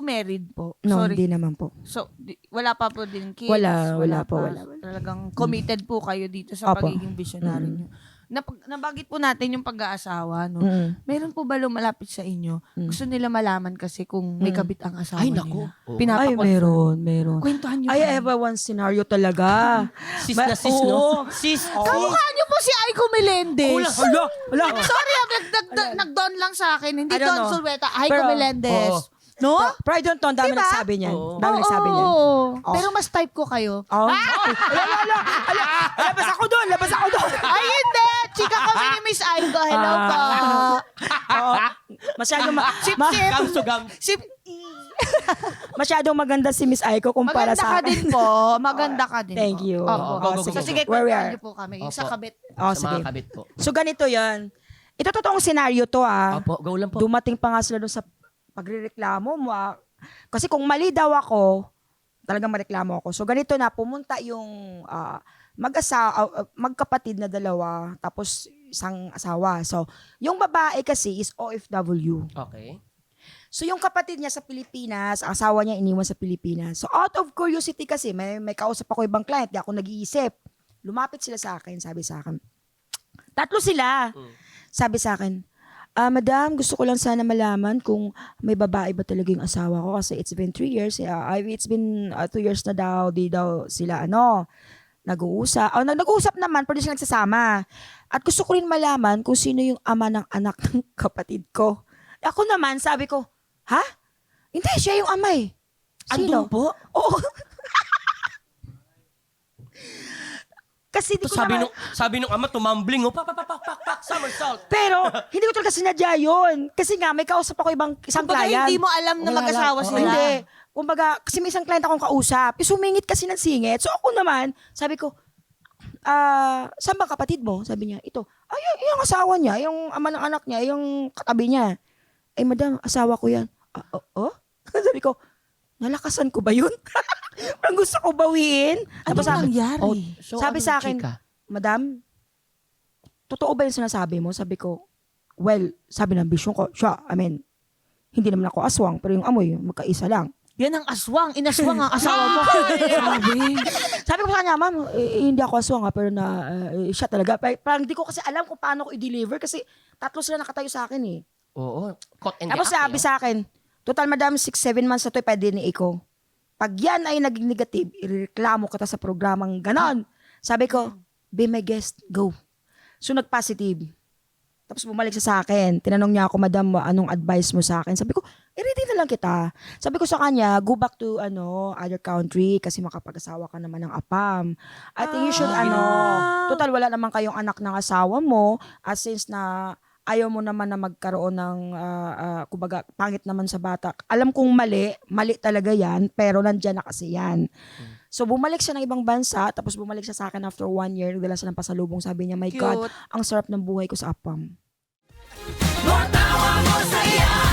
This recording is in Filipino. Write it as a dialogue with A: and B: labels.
A: married po?
B: No,
A: Sorry.
B: hindi naman po.
A: So, wala pa po din kids?
B: Wala po,
A: pa.
B: wala.
A: Talagang committed po kayo dito sa
B: Opo.
A: pagiging visionary nyo. Nabanggit po natin yung pag-aasawa, no? Meron po ba lumalapit sa inyo? Gusto nila malaman kasi kung may kabit ang asawa
C: Ay,
A: nila.
C: naku. Oo.
B: Ay, meron.
A: Kwentuhan nyo.
B: I have one scenario talaga.
C: Sis na sis, no? Sis.
A: Kamukha nyo po si Aiko Melendez.
B: Hala.
A: Sorry, nag-don lang sa akin. Hindi
B: I don't
A: Don
B: know.
A: Sulweta, Aiko
B: Pero,
A: Melendez.
C: oo.
A: No?
B: Pero I don't know, dami
A: Diba?
B: nagsabi niyan.
C: Oo.
B: Dami nagsabi niyan.
A: Pero mas type ko kayo.
B: Oh. Labas ako doon.
A: Ay, hindi! Chika kami ni Miss Aiko. Hello po.
B: Oo. Masyadong
A: Sip-sip.
C: Sugam.
A: Sip.
B: masyadong maganda si Miss Aiko kumpara
A: Maganda
B: sa
A: ka
B: akin.
A: din po. Maganda ka din
B: Thank
A: po.
B: you.
A: Opo.
C: Go.
A: So, sige,
B: Where we
A: kwentuhan
B: are.
A: niyo po kami.
C: Opo.
A: Sa kabit.
B: Oh,
C: Sa
B: sige.
C: mga kabit po.
B: So ganito 'yan. Ito totoong senaryo to
C: Opo, go lang po.
B: Dumating pa nga sila doon sa pagrereklamo mo. Kasi kung mali daw ako, talagang mareklamo ako. So ganito na, pumunta yung magkapatid na dalawa, tapos isang asawa. So, yung babae kasi is OFW.
C: Okay.
B: So, yung kapatid niya sa Pilipinas, ang asawa niya iniwan sa Pilipinas. So, out of curiosity kasi, may kausap ako ibang client, di ako nag-iisip. Lumapit sila sa akin, sabi sa akin. Tatlo sila. Sabi sa akin, Madam, gusto ko lang sana malaman kung may babae ba talaga yung asawa ko kasi it's been 3 years. It's been 2 years na daw, di daw sila nag-uusap. Nag-uusap naman, pero di sila nagsasama. At gusto ko rin malaman kung sino yung ama ng anak ng kapatid ko. Ako naman, sabi ko, ha? Hindi, siya yung ama eh. Sino?
C: Andun po?
B: Oo. Kasi di ko naman...
C: Sabi nung ama, tumambling. Oh, pak, somersault.
B: Pero, hindi ko talaga sinadya yun. Kasi nga, may kausap ako isang
A: Kumbaga,
B: client.
A: hindi mo alam na
C: Wala
A: mag-asawa
C: lang.
A: sila.
B: Hindi. Kumbaga, kasi may isang client akong kausap. Sumingit kasi ng singit. So ako naman, sabi ko, saan ba kapatid mo? Sabi niya, ito. Ay, yung asawa niya, yung ama ng anak niya, yung katabi niya. Ay, madam, asawa ko yan. Sabi ko, nalakasan ko ba yun? Parang gusto ko bawiin.
A: Ano
B: Tapos sabi,
A: nangyari?
C: So,
B: sabi
C: ano,
B: sa akin,
C: chika?
B: Madam, totoo ba yung sinasabi mo? Sabi ko, well, sabi ng bisyon ko, siya, hindi naman ako aswang, pero yung amoy, magkaisa lang.
A: Yan ang aswang. Inaswang ang asawa mo.
B: Sabi ko sa kanya, ma'am, hindi ako aswang pero siya talaga. Parang hindi ko kasi alam kung paano ko i-deliver kasi tatlo sila nakatayo sa akin eh.
C: Oo. Caught in the
B: Tapos
C: act,
B: sabi sa akin, total madam, 6-7 months na to, pwede ni Iko. Pag yan ay naging negative, ireklamo kita sa programang ganon. Sabi ko, be my guest, go. So nag-positive. Tapos bumalik siya sa akin. Tinanong niya ako, madam, anong advice mo sa akin? Sabi ko, ready na lang kita. Sabi ko sa kanya, go back to other country kasi makapag-asawa ka naman ng apam. I think you should, total wala naman kayong anak ng asawa mo. At since na ayaw mo naman na magkaroon ng, kumbaga, pangit naman sa bata. Alam kong mali talaga yan, pero nandyan na kasi yan. So, bumalik siya ng ibang bansa, tapos bumalik siya sa akin after 1 year, nagdala siya ng pasalubong, sabi niya, my God, ang sarap ng buhay ko sa apam.
D: More tawa mo saya.